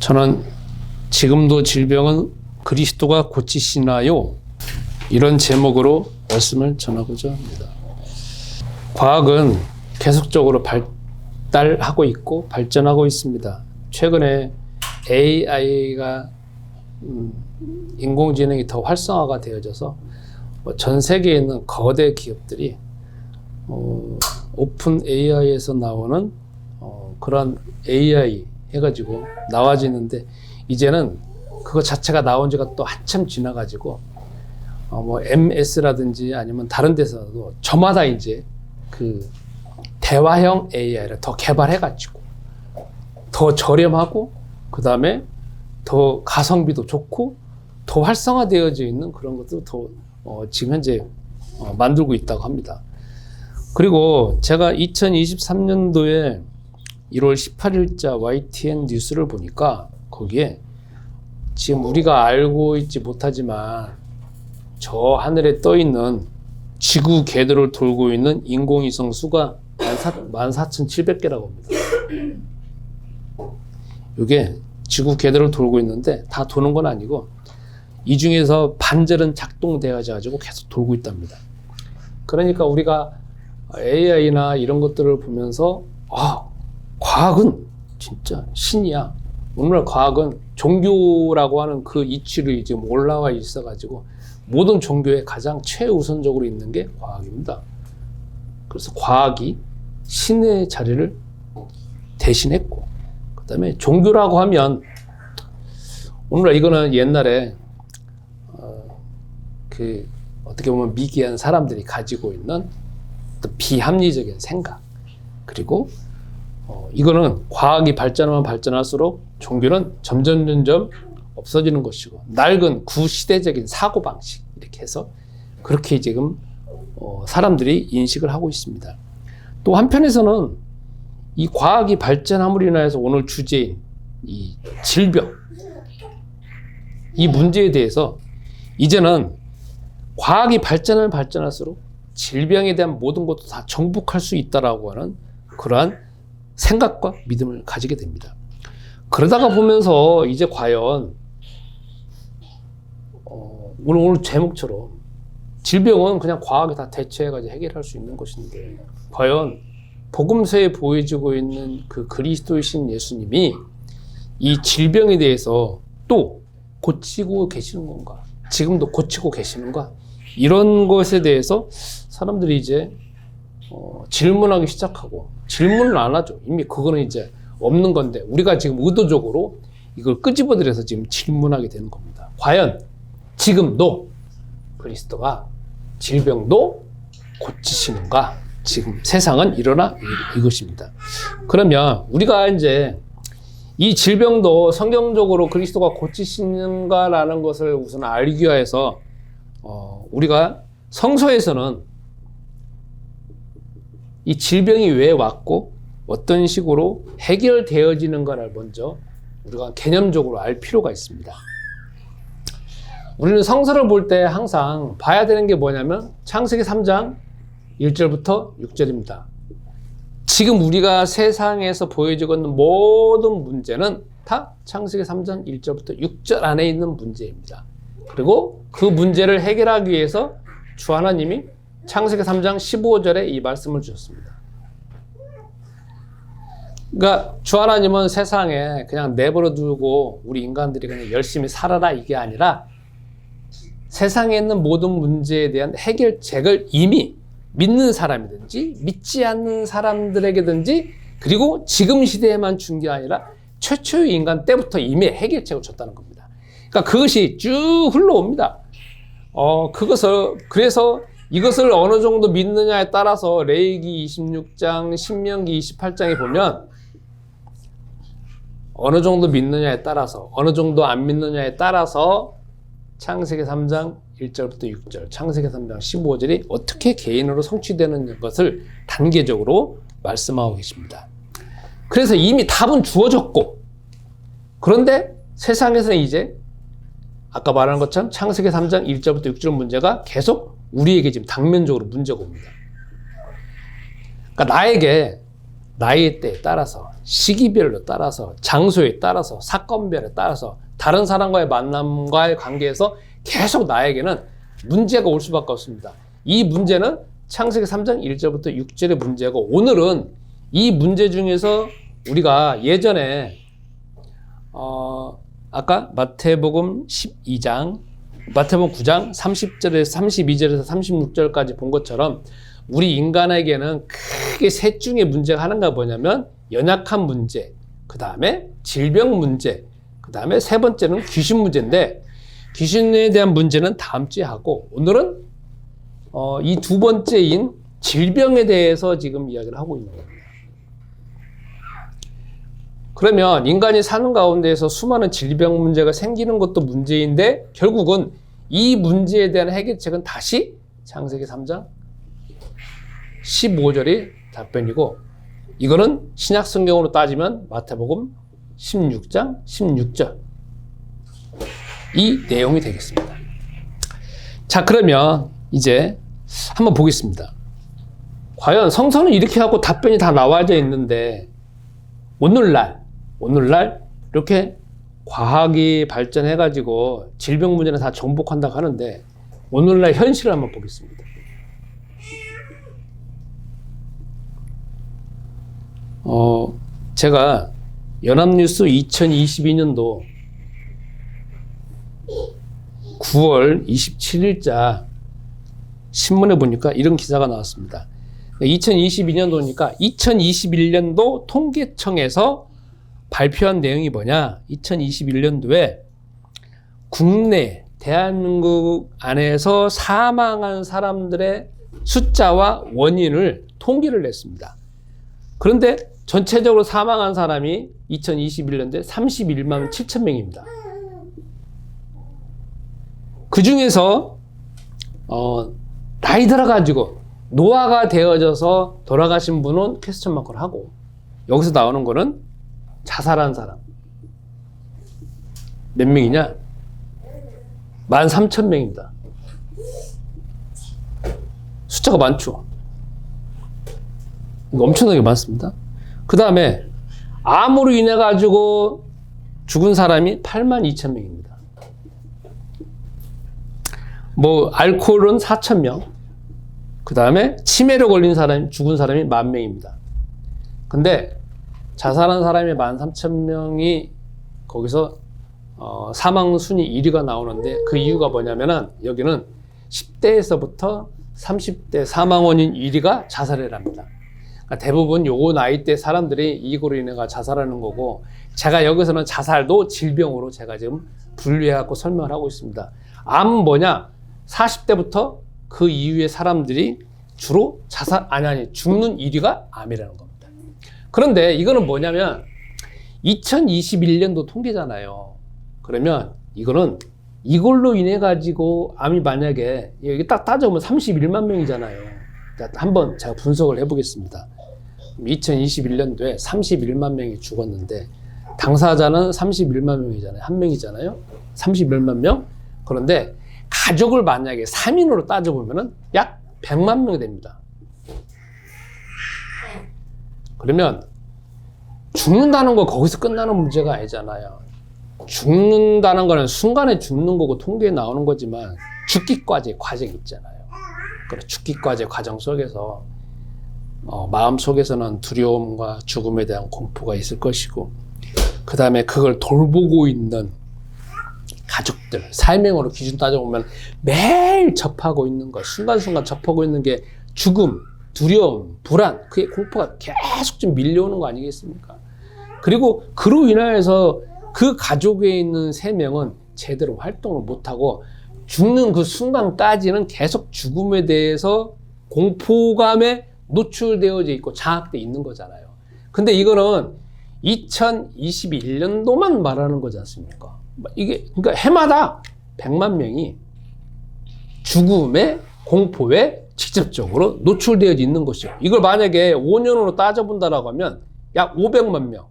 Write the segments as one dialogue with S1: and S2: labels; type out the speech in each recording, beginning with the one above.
S1: 저는 지금도 질병은 그리스도가 고치시나요? 이런 제목으로 말씀을 전하고자 합니다. 과학은 계속적으로 발달하고 있고 발전하고 있습니다. 최근에 AI가 인공지능이 더 활성화가 되어져서 전 세계에 있는 거대 기업들이 오픈 AI에서 나오는 그런 AI 해가지고 나와지는데, 이제는 그거 자체가 나온 지가 또 한참 지나가지고 MS라든지 아니면 다른 데서도 저마다 이제 그 대화형 AI를 더 개발해가지고 더 저렴하고 그 다음에 더 가성비도 좋고 더 활성화되어져 있는 그런 것도 더 지금 현재 만들고 있다고 합니다. 그리고 제가 2023년도에 1월 18일자 YTN 뉴스를 보니까 거기에 지금 우리가 알고 있지 못하지만 저 하늘에 떠 있는 지구 궤도를 돌고 있는 인공위성 수가 14,700개라고 합니다. 이게 지구 궤도를 돌고 있는데 다 도는 건 아니고 이 중에서 반절은 작동되어 가지고 계속 돌고 있답니다. 그러니까 우리가 AI나 이런 것들을 보면서 과학은 진짜 신이야. 오늘날 과학은 종교라고 하는 그 이치로 지금 올라와 있어가지고 모든 종교에 가장 최우선적으로 있는 게 과학입니다. 그래서 과학이 신의 자리를 대신했고, 그 다음에 종교라고 하면 오늘날 이거는 옛날에 어떻게 보면 미개한 사람들이 가지고 있는 또 비합리적인 생각, 그리고 이거는 과학이 발전하면 발전할수록 종교는 점점 없어지는 것이고, 낡은 구시대적인 사고방식, 이렇게 해서 그렇게 지금 사람들이 인식을 하고 있습니다. 또 한편에서는 이 과학이 발전함으로 인해서 오늘 주제인 이 질병, 이 문제에 대해서 이제는 과학이 발전하면 발전할수록 질병에 대한 모든 것도 다 정복할 수 있다라고 하는 그러한 생각과 믿음을 가지게 됩니다. 그러다가 보면서 이제 과연 오늘 제목처럼 질병은 그냥 과학이 다 대처해가지고 해결할 수 있는 것인데, 과연 복음서에 보여지고 있는 그 그리스도이신 예수님이 이 질병에 대해서 또 고치고 계시는 건가? 지금도 고치고 계시는가? 이런 것에 대해서 사람들이 이제 질문하기 시작하고, 질문을 안 하죠. 이미 그거는 이제 없는 건데 우리가 지금 의도적으로 이걸 끄집어들여서 지금 질문하게 되는 겁니다. 과연 지금도 그리스도가 질병도 고치시는가? 지금 세상은 일어나 이것입니다. 그러면 우리가 이제 이 질병도 성경적으로 그리스도가 고치시는가라는 것을 우선 알기 위해서 우리가 성서에서는 이 질병이 왜 왔고 어떤 식으로 해결되어지는가를 먼저 우리가 개념적으로 알 필요가 있습니다. 우리는 성서를 볼 때 항상 봐야 되는 게 뭐냐면 창세기 3장 1절부터 6절입니다. 지금 우리가 세상에서 보여지고 있는 모든 문제는 다 창세기 3장 1절부터 6절 안에 있는 문제입니다. 그리고 그 문제를 해결하기 위해서 주 하나님이 창세기 3장 15절에 이 말씀을 주셨습니다. 그러니까 주 하나님은 세상에 그냥 내버려 두고 우리 인간들이 그냥 열심히 살아라 이게 아니라 세상에 있는 모든 문제에 대한 해결책을 이미 믿는 사람이든지 믿지 않는 사람들에게든지, 그리고 지금 시대에만 준 게 아니라 최초의 인간 때부터 이미 해결책을 줬다는 겁니다. 그러니까 그것이 쭉 흘러옵니다. 그래서 이것을 어느 정도 믿느냐에 따라서 레위기 26장, 신명기 28장에 보면 어느 정도 믿느냐에 따라서, 어느 정도 안 믿느냐에 따라서 창세기 3장 1절부터 6절, 창세기 3장 15절이 어떻게 개인으로 성취되는 것을 단계적으로 말씀하고 계십니다. 그래서 이미 답은 주어졌고, 그런데 세상에서는 이제 아까 말한 것처럼 창세기 3장 1절부터 6절 문제가 계속 우리에게 지금 당면적으로 문제가 옵니다. 그러니까 나에게 나이대에 따라서, 시기별로 따라서, 장소에 따라서, 사건별에 따라서 다른 사람과의 만남과의 관계에서 계속 나에게는 문제가 올 수밖에 없습니다. 이 문제는 창세기 3장 1절부터 6절의 문제고, 오늘은 이 문제 중에서 우리가 예전에 아까 마태복음 12장, 마태복음 9장 30절에서 32절에서 36절까지 본 것처럼 우리 인간에게는 크게 셋 중에 문제가 하나가 뭐냐면 연약한 문제, 그 다음에 질병 문제, 그 다음에 세 번째는 귀신 문제인데, 귀신에 대한 문제는 다음 주에 하고, 오늘은 이 두 번째인 질병에 대해서 지금 이야기를 하고 있는 겁니다. 그러면 인간이 사는 가운데에서 수많은 질병 문제가 생기는 것도 문제인데, 결국은 이 문제에 대한 해결책은 다시 창세기 3장 15절이 답변이고, 이거는 신약 성경으로 따지면 마태복음 16장 16절 이 내용이 되겠습니다. 자, 그러면 이제 한번 보겠습니다. 과연 성서는 이렇게 하고 답변이 다 나와져 있는데, 오늘날 이렇게 과학이 발전해가지고 질병 문제는 다 정복한다고 하는데, 오늘날 현실을 한번 보겠습니다. 제가 연합뉴스 2022년도 9월 27일자 신문에 보니까 이런 기사가 나왔습니다. 2022년도니까 2021년도 통계청에서 발표한 내용이 뭐냐? 2021년도에 국내 대한민국 안에서 사망한 사람들의 숫자와 원인을 통계를 냈습니다. 그런데 전체적으로 사망한 사람이 2021년도에 31만 7천 명입니다. 그 중에서 나이 들어가지고 노화가 되어져서 돌아가신 분은 퀘스천 마크를 하고, 여기서 나오는 거는 자살한 사람 몇 명이냐? 13,000명입니다. 숫자가 많죠. 이거 엄청나게 많습니다. 그 다음에 암으로 인해 가지고 죽은 사람이 82,000명입니다. 알코올은 4,000명, 그 다음에 치매로 걸린 사람이, 죽은 사람이 10,000명입니다. 근데 자살한 사람이 13,000명이 거기서 사망 순위 1위가 나오는데, 그 이유가 뭐냐면은 여기는 10대에서부터 30대 사망 원인 1위가 자살이랍니다. 그러니까 대부분 요 나이대 사람들이 이거로 인해 자살하는 거고, 제가 여기서는 자살도 질병으로 제가 지금 분류해갖고 설명을 하고 있습니다. 암은 뭐냐? 40대부터 그 이후의 사람들이 주로 죽는 1위가 암이라는 겁니다. 그런데 이거는 뭐냐면 2021년도 통계잖아요. 그러면 이거는 이걸로 인해 가지고 암이 만약에 여기 딱 따져보면 31만 명이잖아요. 한번 제가 분석을 해보겠습니다. 2021년도에 31만 명이 죽었는데 당사자는 31만 명이잖아요. 한 명이잖아요. 31만 명. 그런데 가족을 만약에 3인으로 따져보면 약 100만 명이 됩니다. 그러면 죽는다는 거 거기서 끝나는 문제가 아니잖아요. 죽는다는 거는 순간에 죽는 거고 통계에 나오는 거지만 죽기까지 과정이 있잖아요. 그래, 죽기까지 과정 속에서 마음 속에서는 두려움과 죽음에 대한 공포가 있을 것이고, 그 다음에 그걸 돌보고 있는 가족들, 사명으로 기준 따져보면 매일 접하고 있는 것, 순간순간 접하고 있는 게 죽음, 두려움, 불안, 그게 공포가 계속 좀 밀려오는 거 아니겠습니까? 그리고 그로 인하여서 그 가족에 있는 3명은 제대로 활동을 못하고 죽는 그 순간까지는 계속 죽음에 대해서 공포감에 노출되어져 있고 장악되어 있는 거잖아요. 근데 이거는 2021년도만 말하는 거지 않습니까? 이게, 그러니까 해마다 100만 명이 죽음의 공포에 직접적으로 노출되어 있는 것이죠. 이걸 만약에 5년으로 따져본다라고 하면 약 500만 명.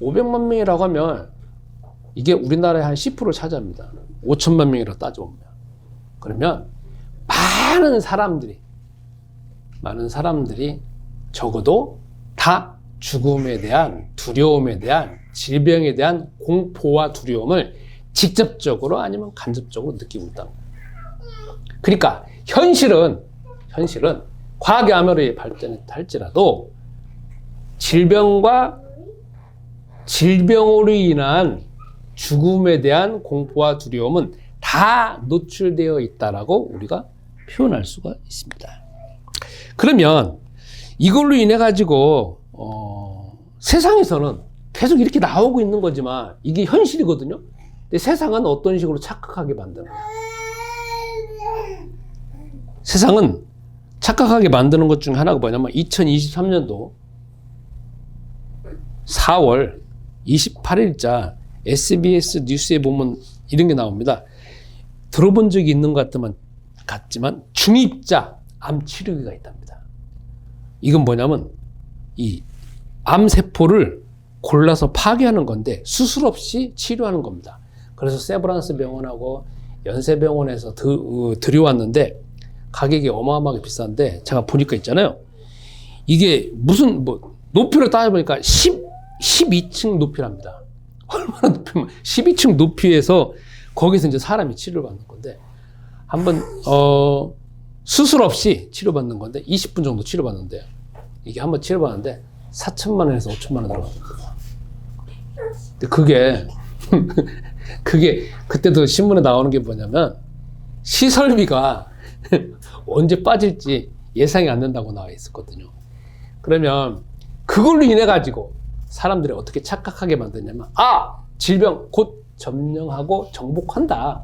S1: 500만 명이라고 하면 이게 우리나라의 한 10%를 차지합니다. 5천만 명이라고 따져보면. 그러면 많은 사람들이 적어도 다 죽음에 대한 두려움에 대한 질병에 대한 공포와 두려움을 직접적으로 아니면 간접적으로 느끼고 있다는 거예요. 그러니까 현실은 과학이 아무리 발전할지라도 질병으로 인한 죽음에 대한 공포와 두려움은 다 노출되어 있다라고 우리가 표현할 수가 있습니다. 그러면 이걸로 인해 가지고 세상에서는 계속 이렇게 나오고 있는 거지만 이게 현실이거든요. 근데 세상은 어떤 식으로 착각하게 만드는 거예요? 세상은 착각하게 만드는 것 중 하나가 뭐냐면 2023년도 4월 28일자 SBS 뉴스에 보면 이런 게 나옵니다. 들어본 적이 있는 것 같지만 중입자 암 치료기가 있답니다. 이건 뭐냐면 이 암세포를 골라서 파괴하는 건데 수술 없이 치료하는 겁니다. 그래서 세브란스 병원하고 연세병원에서 들여왔는데 가격이 어마어마하게 비싼데 제가 보니까 있잖아요. 이게 무슨 높이로 따져보니까 12층 높이랍니다. 얼마나 높이면 12층 높이에서 거기서 이제 사람이 치료를 받는 건데 한번 수술 없이 치료받는 건데 20분 정도 치료받는데요. 이게 한번 치료받는데 4천만 원에서 5천만 원 들어갑니다. 근데 그게 그때도 신문에 나오는 게 뭐냐면 시설비가 언제 빠질지 예상이 안 된다고 나와 있었거든요. 그러면 그걸로 인해 가지고 사람들이 어떻게 착각하게 만드냐면 질병 곧 점령하고 정복한다.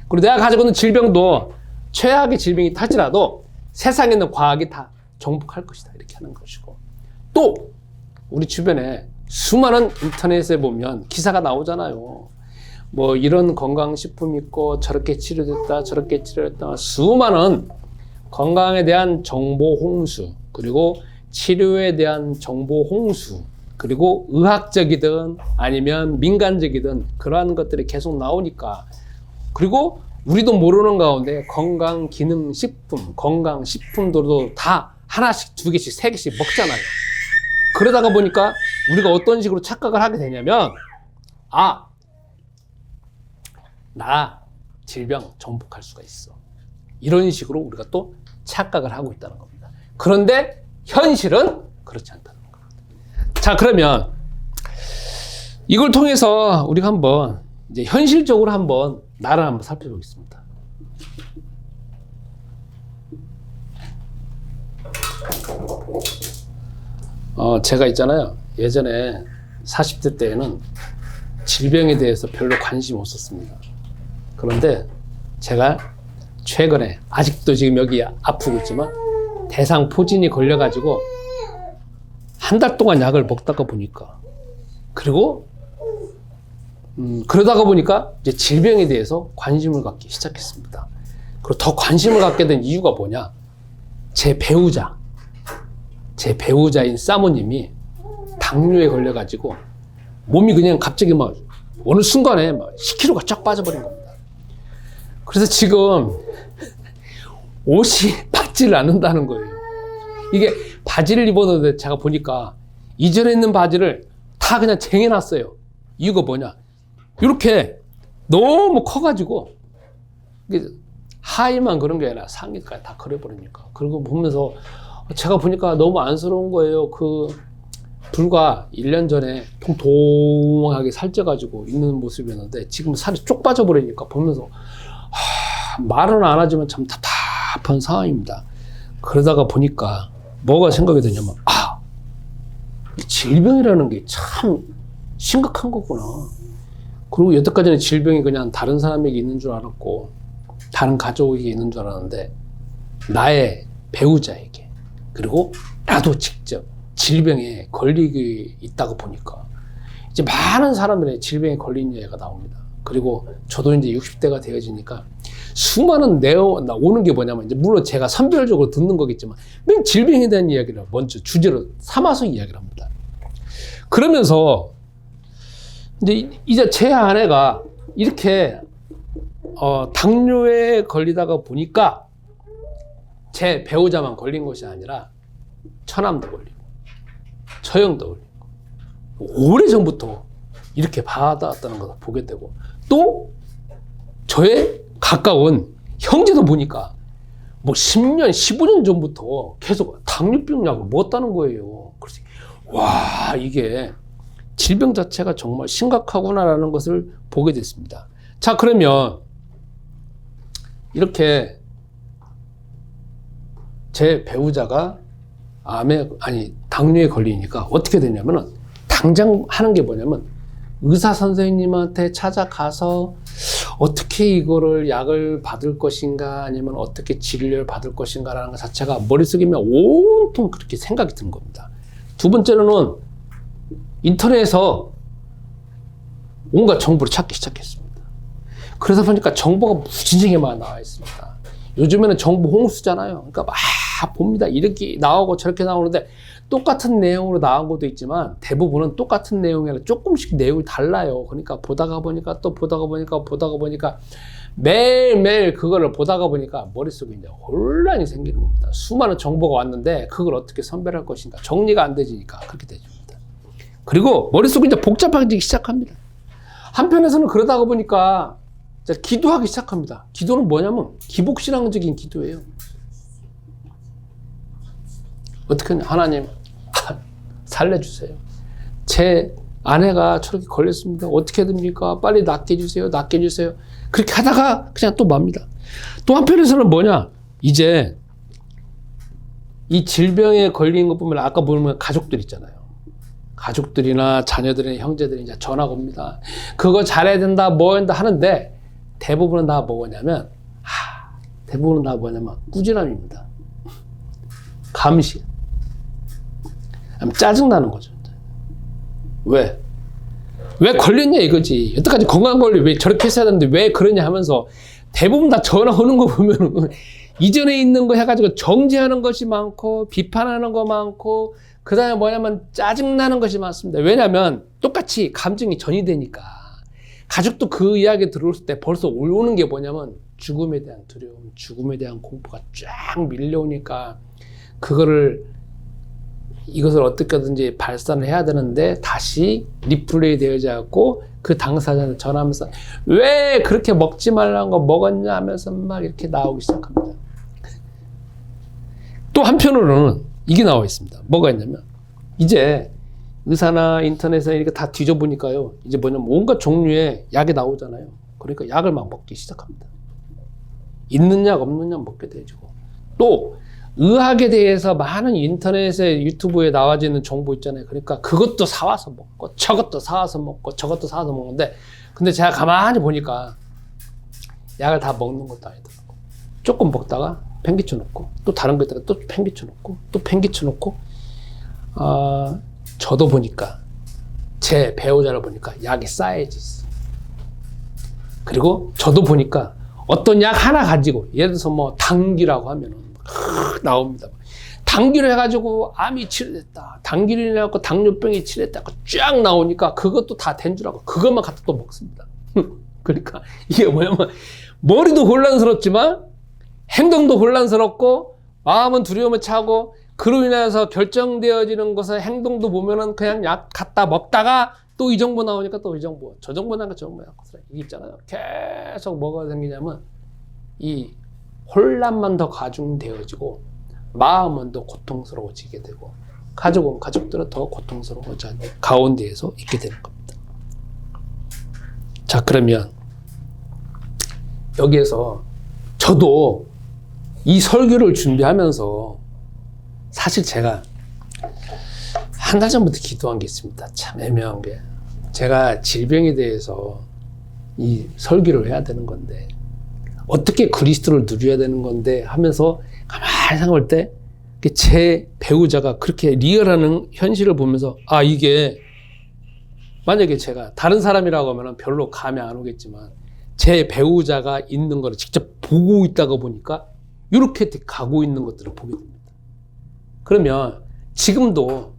S1: 그리고 내가 가지고 있는 질병도 최악의 질병이 탈지라도 세상에 있는 과학이 다 정복할 것이다. 이렇게 하는 것이고 또 우리 주변에 수많은 인터넷에 보면 기사가 나오잖아요. 뭐 이런 건강식품 있고 저렇게 치료됐다 저렇게 치료됐다 수많은 건강에 대한 정보 홍수 그리고 치료에 대한 정보 홍수 그리고 의학적이든 아니면 민간적이든 그러한 것들이 계속 나오니까 그리고 우리도 모르는 가운데 건강기능식품 건강식품들도 다 하나씩 두 개씩 세 개씩 먹잖아요. 그러다가 보니까 우리가 어떤 식으로 착각을 하게 되냐면 나 질병 정복할 수가 있어. 이런 식으로 우리가 또 착각을 하고 있다는 겁니다. 그런데 현실은 그렇지 않다는 겁니다. 자, 그러면 이걸 통해서 우리가 한번 이제 현실적으로 한번 나를 한번 살펴보겠습니다. 제가 있잖아요. 예전에 40대 때에는 질병에 대해서 별로 관심이 없었습니다. 그런데 제가 최근에 아직도 지금 여기 아프고 있지만 대상포진이 걸려가지고 한 달 동안 약을 먹다가 보니까 그리고 그러다가 보니까 이제 질병에 대해서 관심을 갖기 시작했습니다. 그리고 더 관심을 갖게 된 이유가 뭐냐? 제 배우자인 사모님이 당뇨에 걸려가지고 몸이 그냥 갑자기 막 어느 순간에 막 10kg가 쫙 빠져버린 겁니다. 그래서 지금 옷이 맞지를 않는다는 거예요. 이게 바지를 입었는데 제가 보니까 이전에 있는 바지를 다 그냥 쟁여놨어요. 이유가 뭐냐? 이렇게 너무 커가지고 이게 하의만 그런 게 아니라 상의까지 다 그려버리니까. 그리고 보면서 제가 보니까 너무 안쓰러운 거예요. 불과 1년 전에 통통하게 살쪄가지고 있는 모습이었는데 지금 살이 쪽 빠져버리니까 보면서 말은 안 하지만 참 답답한 상황입니다. 그러다가 보니까 뭐가 생각이 드냐면 질병이라는 게 참 심각한 거구나. 그리고 여태까지는 질병이 그냥 다른 사람에게 있는 줄 알았고 다른 가족에게 있는 줄 알았는데 나의 배우자에게 그리고 나도 직접 질병에 걸리게 있다고 보니까 이제 많은 사람들이 질병에 걸린 예가 나옵니다. 그리고 저도 이제 60대가 되어지니까 수많은 오는 게 뭐냐면 이제 물론 제가 선별적으로 듣는 거겠지만 맨 질병에 대한 이야기를 먼저 주제로 삼아서 이야기를 합니다. 그러면서 이제 제 아내가 이렇게 당뇨에 걸리다가 보니까 제 배우자만 걸린 것이 아니라 처남도 걸리고 처형도 걸리고 오래전부터 이렇게 받아왔다는 것을 보게 되고, 또 저의 가까운 형제도 보니까 뭐 10년, 15년 전부터 계속 당뇨병 약을 먹었다는 거예요. 그래서 와, 이게 질병 자체가 정말 심각하구나라는 것을 보게 됐습니다. 자, 그러면 이렇게 제 배우자가 당뇨에 걸리니까 어떻게 되냐면은, 당장 하는 게 뭐냐면 의사 선생님한테 찾아가서 어떻게 이거를 약을 받을 것인가, 아니면 어떻게 진료를 받을 것인가라는 것 자체가 머릿속에 온통 그렇게 생각이 드는 겁니다. 두 번째로는 인터넷에서 온갖 정보를 찾기 시작했습니다. 그러다 보니까 정보가 무진장에 많이 나와 있습니다. 요즘에는 정보 홍수잖아요. 그러니까 막 봅니다. 이렇게 나오고 저렇게 나오는데 똑같은 내용으로 나온 것도 있지만 대부분은 똑같은 내용이 아니라 조금씩 내용이 달라요. 그러니까 보다가 보니까 매일매일 그거를 보다가 보니까 머릿속에 이제 혼란이 생기는 겁니다. 수많은 정보가 왔는데 그걸 어떻게 선별할 것인가, 정리가 안 되니까 그렇게 되십니다. 그리고 머릿속이 이제 복잡해지기 시작합니다. 한편에서는 그러다가 보니까 기도하기 시작합니다. 기도는 뭐냐면 기복신앙적인 기도예요. 어떻게 하냐, 하나님 살려주세요. 제 아내가 저렇게 걸렸습니다. 어떻게 됩니까? 빨리 낫게 해주세요. 그렇게 하다가 그냥 또 맙니다. 또 한편에서는 뭐냐, 이제 이 질병에 걸린 것 보면 아까 보면 가족들 있잖아요. 가족들이나 자녀들이나 형제들이 이제 전화가 옵니다. 그거 잘해야 된다, 뭐 한다 하는데 대부분은 다 뭐냐면 꾸지람입니다. 감시. 짜증나는 거죠. 왜 걸렸냐 이거지. 여태까지 건강 관리 왜 저렇게 했어야 되는데 왜 그러냐 하면서 대부분 다 전화 오는 거 보면은 이전에 있는 거 해가지고 정죄하는 것이 많고 비판하는 거 많고, 그 다음에 뭐냐면 짜증나는 것이 많습니다. 왜냐면 똑같이 감정이 전이 되니까. 가족도 그 이야기 들어올 때 벌써 올라오는 게 뭐냐면 죽음에 대한 두려움, 죽음에 대한 공포가 쫙 밀려오니까 이것을 어떻게든지 발산을 해야 되는데 다시 리플레이 되어져 갖고 그 당사자한테 전화하면서 왜 그렇게 먹지 말라는 거 먹었냐 하면서 막 이렇게 나오기 시작합니다. 또 한편으로는 이게 나와 있습니다. 뭐가 있냐면 이제 의사나 인터넷에 이렇게 다 뒤져보니까요, 이제 뭐냐면 온갖 종류의 약이 나오잖아요. 그러니까 약을 막 먹기 시작합니다. 있는 약 없는 약 먹게 되고, 또 의학에 대해서 많은 인터넷에 유튜브에 나와지는 정보 있잖아요. 그러니까 그것도 사와서 먹고 저것도 사와서 먹는데, 근데 제가 가만히 보니까 약을 다 먹는 것도 아니더라고. 조금 먹다가 팽개쳐 놓고 또 다른 거 있다가 또 팽개쳐 놓고 저도 보니까 제 배우자를 보니까 약이 쌓여져 있어. 그리고 저도 보니까 어떤 약 하나 가지고, 예를 들어서 뭐 당귀라고 하면은 나옵니다. 당귀를 해가지고 암이 치료됐다, 당귀를 해갖고 당뇨병이 치료됐다 쫙 나오니까 그것도 다 된 줄 알고 그것만 갖다 또 먹습니다. 그러니까 이게 뭐냐면 머리도 혼란스럽지만 행동도 혼란스럽고 마음은 두려움에 차고, 그로 인해서 결정되어지는 것의 행동도 보면은 그냥 약 갖다 먹다가 또 이 정보 나오니까 또 이 정보, 저 정보 나니까 저 정보, 이게 있잖아요. 계속 뭐가 생기냐면 이 혼란만 더 가중되어지고 마음은 더 고통스러워지게 되고 가족들은 더 고통스러워져 가운데에서 있게 되는 겁니다. 자, 그러면 여기에서 저도 이 설교를 준비하면서 사실 제가 한 달 전부터 기도한 게 있습니다. 참 애매한 게, 제가 질병에 대해서 이 설교를 해야 되는 건데 어떻게 그리스도를 누려야 되는 건데 하면서 가만히 생각할 때 제 배우자가 그렇게 리얼하는 현실을 보면서 이게 만약에 제가 다른 사람이라고 하면 별로 감이 안 오겠지만 제 배우자가 있는 거를 직접 보고 있다가 보니까 이렇게 가고 있는 것들을 보게 됩니다. 그러면 지금도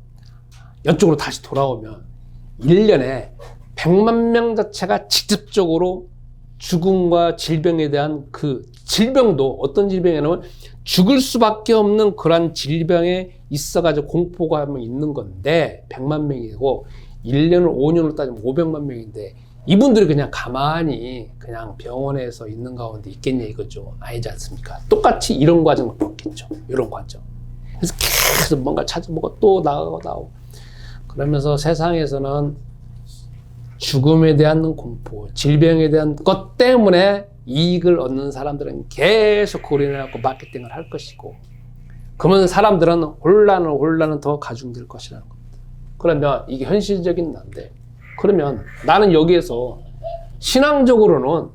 S1: 이쪽으로 다시 돌아오면 1년에 100만 명 자체가 직접적으로 죽음과 질병에 대한 그 질병도 어떤 질병이냐면 죽을 수밖에 없는 그런 질병에 있어가지고 공포가 있는 건데 100만 명이고 1년을 5년으로 따지면 500만 명인데 이분들이 그냥 가만히 그냥 병원에서 있는 가운데 있겠냐 이거죠. 아니지 않습니까? 똑같이 이런 과정을 겪겠죠. 이런 과정. 그래서 계속 뭔가 찾아보고 또 나오고 그러면서 세상에서는 죽음에 대한 공포, 질병에 대한 것 때문에 이익을 얻는 사람들은 계속 그걸로 인해서 마케팅을 할 것이고 그러면 사람들은 혼란은 더 가중될 것이라는 겁니다. 그러면 이게 현실적인 난데 그러면 나는 여기에서 신앙적으로는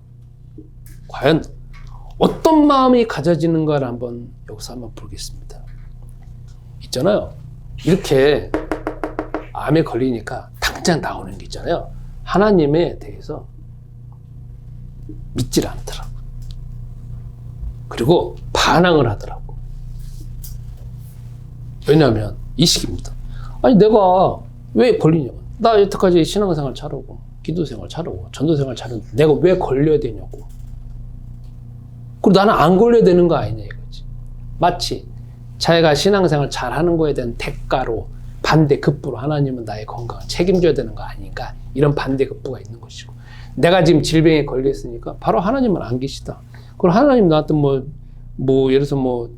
S1: 과연 어떤 마음이 가져지는가를 여기서 한번 보겠습니다. 있잖아요. 이렇게 암에 걸리니까 당장 나오는 게 있잖아요. 하나님에 대해서 믿질 않더라고. 그리고 반항을 하더라고. 왜냐하면 이 식입니다. 아니 내가 왜 걸리냐고. 나 여태까지 신앙생활 잘하고 기도생활 잘하고 전도생활 잘하는데 내가 왜 걸려야 되냐고. 그리고 나는 안 걸려야 되는 거 아니냐 이거지. 마치 자기가 신앙생활 잘하는 거에 대한 대가로 반대급부로 하나님은 나의 건강을 책임져야 되는 거 아닌가 이런 반대급부가 있는 것이고 내가 지금 질병에 걸렸으니까 바로 하나님은 안 계시다. 그럼 하나님 나한테 예를 들어서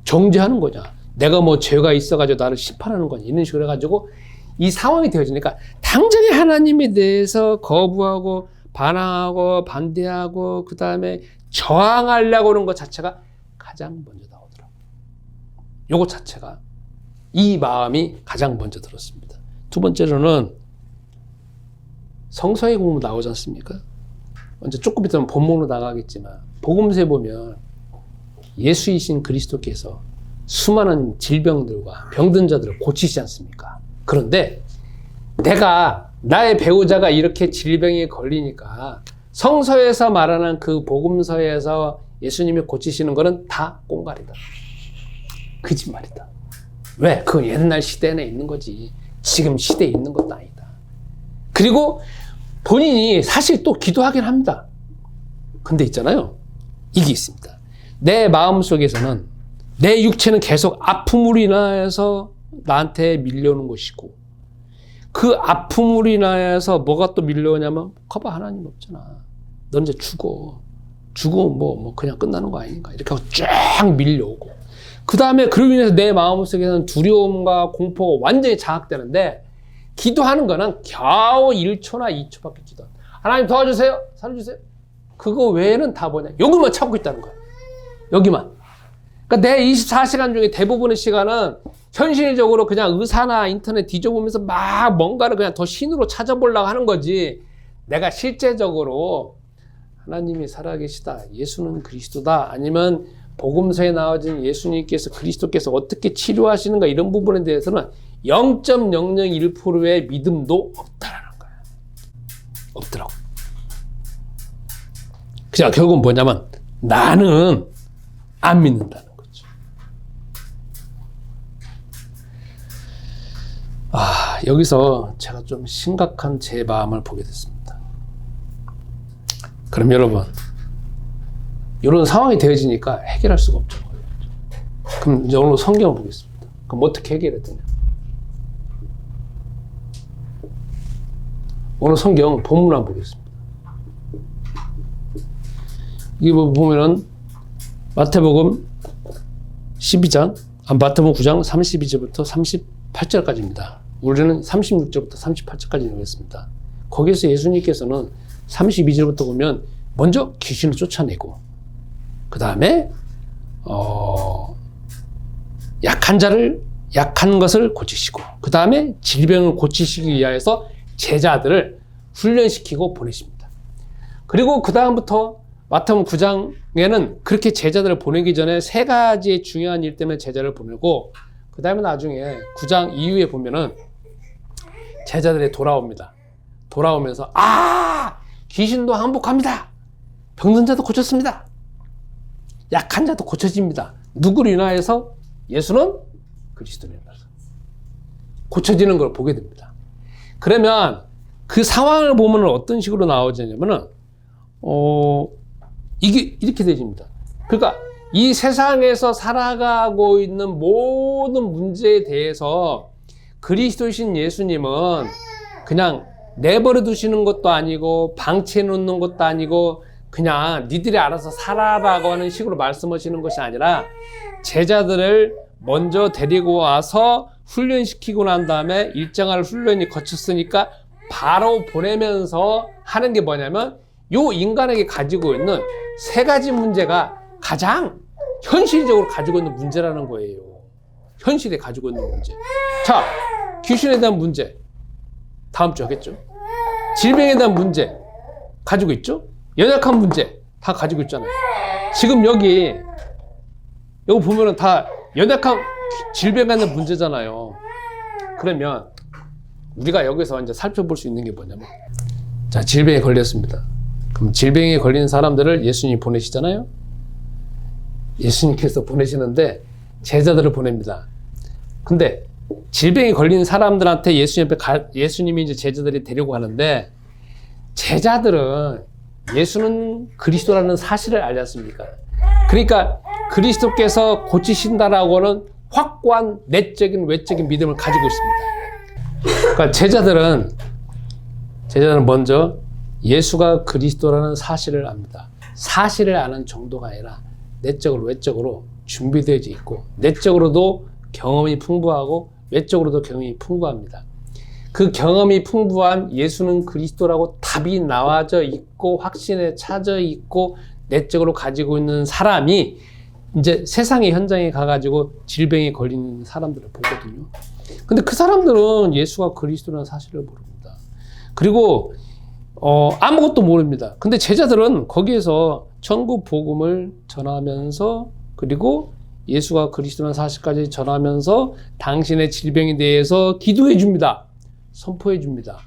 S1: 정죄하는 거냐. 내가 죄가 있어가지고 나를 심판하는 거냐. 이런 식으로 해가지고 이 상황이 되어지니까 당장에 하나님에 대해서 거부하고 반항하고 반대하고 그 다음에 저항하려고 하는 것 자체가 가장 먼저 나오더라고요. 요거 자체가 이 마음이 가장 먼저 들었습니다. 두 번째로는 성서의 공부 나오지 않습니까? 이제 조금 있다면 본문으로 나가겠지만 복음서에 보면 예수이신 그리스도께서 수많은 질병들과 병든 자들을 고치시지 않습니까? 그런데 나의 배우자가 이렇게 질병에 걸리니까 성서에서 말하는 그 복음서에서 예수님이 고치시는 거는 다 꽁갈이다. 거짓말이다. 왜? 그건 옛날 시대에 있는 거지. 지금 시대에 있는 것도 아니다. 그리고 본인이 사실 또 기도하긴 합니다. 근데 있잖아요. 이게 있습니다. 내 마음속에서는 내 육체는 계속 아픔으로 인하여서 나한테 밀려오는 것이고 그 아픔으로 인하여서 뭐가 또 밀려오냐면 거봐 하나님 없잖아. 넌 이제 죽으면 그냥 끝나는 거 아닌가 이렇게 하고 쫙 밀려오고 그 다음에 그로 인해서 내 마음속에는 두려움과 공포가 완전히 장악되는데 기도하는 거는 겨우 1초나 2초밖에 기도. 하나님 도와주세요. 살려주세요. 그거 외에는 다 뭐냐. 여기만 찾고 있다는 거야. 여기만. 그러니까 내 24시간 중에 대부분의 시간은 현실적으로 그냥 의사나 인터넷 뒤져보면서 막 뭔가를 그냥 더 신으로 찾아보려고 하는 거지. 내가 실제적으로 하나님이 살아계시다. 예수는 그리스도다. 아니면 복음서에 나와진 예수님께서 그리스도께서 어떻게 치료하시는가 이런 부분에 대해서는 0.001%의 믿음도 없다라는 거야. 없더라고. 그냥 결국은 뭐냐면 나는 안 믿는다는 거죠. 여기서 제가 좀 심각한 제 마음을 보게 됐습니다. 그럼 여러분 이런 상황이 되어지니까 해결할 수가 없죠. 그럼 이제 오늘 성경을 보겠습니다. 그럼 어떻게 해결했더냐? 오늘 성경 본문 한번 보겠습니다. 이게 보면은 마태복음 12장, 마태복음 9장 32절부터 38절까지입니다. 우리는 36절부터 38절까지 읽었습니다. 거기서 예수님께서는 32절부터 보면 먼저 귀신을 쫓아내고 그 다음에 약한 것을 고치시고 그 다음에 질병을 고치시기 위하여서 제자들을 훈련시키고 보내십니다. 그리고 그 다음부터 마태복음 9장에는 그렇게 제자들을 보내기 전에 세 가지의 중요한 일 때문에 제자를 보내고 그 다음에 나중에 9장 이후에 보면은 제자들이 돌아옵니다. 돌아오면서 귀신도 항복합니다. 병든 자도 고쳤습니다. 약한 자도 고쳐집니다. 누구로 인하여서? 예수는 그리스도로 인하여서 고쳐지는 걸 보게 됩니다. 그러면 그 상황을 보면 어떤 식으로 나오냐면은 이게 이렇게 되집니다. 그러니까 이 세상에서 살아가고 있는 모든 문제에 대해서 그리스도이신 예수님은 그냥 내버려 두시는 것도 아니고 방치해 놓는 것도 아니고 그냥 니들이 알아서 살아라고 하는 식으로 말씀하시는 것이 아니라 제자들을 먼저 데리고 와서 훈련시키고 난 다음에 일정한 훈련이 거쳤으니까 바로 보내면서 하는 게 뭐냐면 요 인간에게 가지고 있는 세 가지 문제가 가장 현실적으로 가지고 있는 문제라는 거예요. 현실에 가지고 있는 문제. 자, 귀신에 대한 문제. 다음 주 하겠죠. 질병에 대한 문제. 가지고 있죠. 연약한 문제. 다 가지고 있잖아요. 지금 여기 보면은 다 연약한 질병에 대한 문제잖아요. 그러면 우리가 여기서 이제 살펴볼 수 있는 게 뭐냐면, 자, 질병에 걸렸습니다. 그럼 질병에 걸린 사람들을 예수님이 보내시잖아요. 예수님께서 보내시는데 제자들을 보냅니다. 근데 질병에 걸린 사람들한테 예수님이 이제 제자들이 데리고 가는데, 제자들은 예수는 그리스도라는 사실을 알지 않습니까? 그러니까 그리스도께서 고치신다라고는 확고한 내적인 외적인 믿음을 가지고 있습니다. 그러니까 제자들은 먼저 예수가 그리스도라는 사실을 압니다. 사실을 아는 정도가 아니라 내적으로 외적으로 준비되어 있고, 내적으로도 경험이 풍부하고 외적으로도 경험이 풍부합니다. 그 경험이 풍부한 예수는 그리스도라고 답이 나와져 있고 확신에 차져 있고 내적으로 가지고 있는 사람이 이제 세상의 현장에 가가지고 질병에 걸린 사람들을 보거든요. 근데 그 사람들은 예수가 그리스도라는 사실을 모릅니다. 그리고 아무것도 모릅니다. 근데 제자들은 거기에서 천국 복음을 전하면서, 그리고 예수가 그리스도라는 사실까지 전하면서 당신의 질병에 대해서 기도해 줍니다. 선포해 줍니다.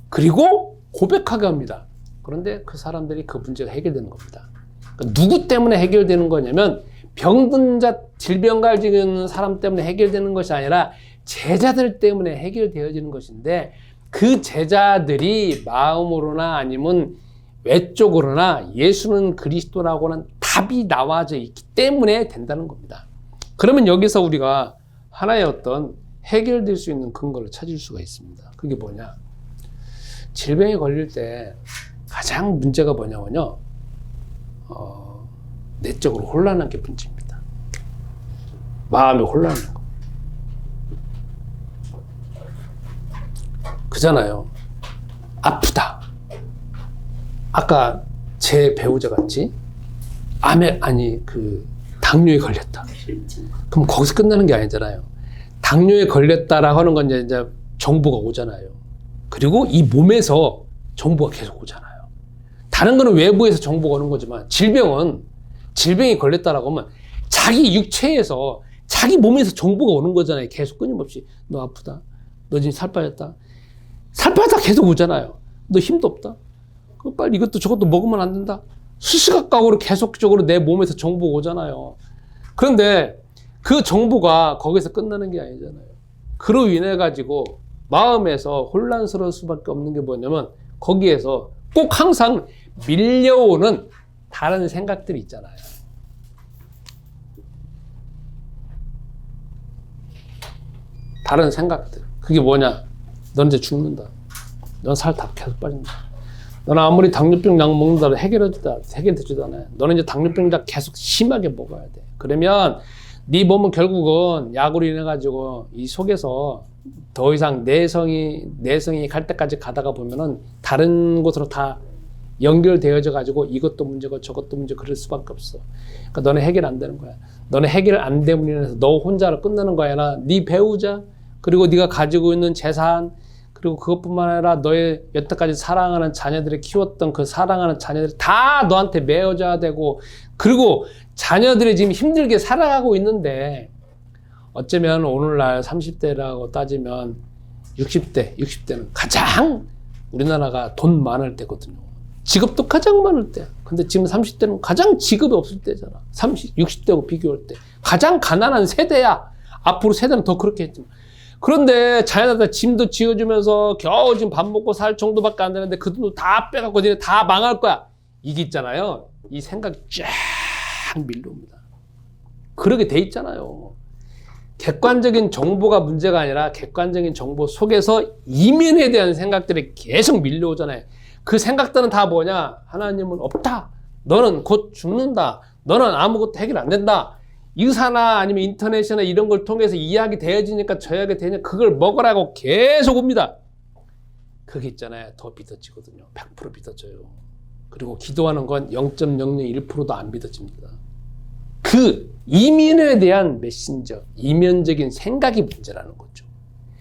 S1: 그리고 고백하게 합니다. 그런데 그 사람들이 그 문제가 해결되는 겁니다. 그러니까 누구 때문에 해결되는 거냐면 병든 자, 질병 가지고 있는 사람 때문에 해결되는 것이 아니라 제자들 때문에 해결되어지는 것인데, 그 제자들이 마음으로나 아니면 외적으로나 예수는 그리스도라고는 답이 나와져 있기 때문에 된다는 겁니다. 그러면 여기서 우리가 하나의 어떤 해결될 수 있는 근거를 찾을 수가 있습니다. 그게 뭐냐? 질병에 걸릴 때 가장 문제가 뭐냐면요, 내적으로 혼란한 게 문제입니다. 마음이 혼란한 거. 그잖아요. 아프다. 아까 제 배우자 같이 당뇨에 걸렸다. 그럼 거기서 끝나는 게 아니잖아요. 당뇨에 걸렸다라고 하는 건 이제 정보가 오잖아요. 그리고 이 몸에서 정보가 계속 오잖아요. 다른 거는 외부에서 정보가 오는 거지만, 질병이 걸렸다라고 하면 자기 육체에서, 자기 몸에서 정보가 오는 거잖아요. 계속 끊임없이. 너 아프다. 너 지금 살 빠졌다. 살 빠졌다 계속 오잖아요. 너 힘도 없다. 빨리 이것도 저것도 먹으면 안 된다. 수시각각으로 계속적으로 내 몸에서 정보가 오잖아요. 그런데 그 정보가 거기서 끝나는 게 아니잖아요. 그로 인해 가지고 마음에서 혼란스러울 수밖에 없는 게 뭐냐면, 거기에서 꼭 항상 밀려오는 다른 생각들이 있잖아요. 다른 생각들. 그게 뭐냐? 넌 이제 죽는다. 넌 살 다 계속 빠진다. 너는 아무리 당뇨병 약 먹는다고 해결되지도 않아요. 너는 이제 당뇨병 약 계속 심하게 먹어야 돼. 그러면 네 몸은 결국은 약으로 인해 가지고 이 속에서 더 이상 내성이 갈 때까지 가다가 보면은 다른 곳으로 다 연결되어져 가지고 이것도 문제고 저것도 문제, 그럴 수밖에 없어. 그러니까 너는 해결 안 되는 거야. 너는 해결 안 됨으로 인해서 너 혼자로 끝나는 거야. 아니라 네 배우자, 그리고 네가 가지고 있는 재산, 그리고 그것뿐만 아니라 너의 여태까지 사랑하는 자녀들이 키웠던 그 사랑하는 자녀들이 다 너한테 매어져야 되고, 그리고 자녀들이 지금 힘들게 살아가고 있는데, 어쩌면 오늘날 30대라고 따지면 60대는 가장 우리나라가 돈 많을 때거든요. 직업도 가장 많을 때. 근데 지금 30대는 가장 직업이 없을 때잖아. 60대하고 비교할 때. 가장 가난한 세대야. 앞으로 세대는 더 그렇게 했지만. 그런데 자녀들 짐도 지어주면서 겨우 지금 밥 먹고 살 정도밖에 안 되는데 그 돈도 다 빼갖고 니네 다 망할 거야. 이게 있잖아요. 이 생각이 쫙 밀려옵니다. 그러게 돼 있잖아요. 객관적인 정보가 문제가 아니라 객관적인 정보 속에서 이면에 대한 생각들이 계속 밀려오잖아요. 그 생각들은 다 뭐냐? 하나님은 없다. 너는 곧 죽는다. 너는 아무것도 해결 안 된다. 의사나 아니면 인터넷이나 이런 걸 통해서 이야기 되어지니까 저 이야기 되냐 그걸 먹으라고 계속 옵니다. 그게 있잖아요. 더 믿어지거든요. 100% 믿어져요. 그리고 기도하는 건 0.001%도 안 믿어집니다. 그 이면에 대한 메신저, 이면적인 생각이 문제라는 거죠.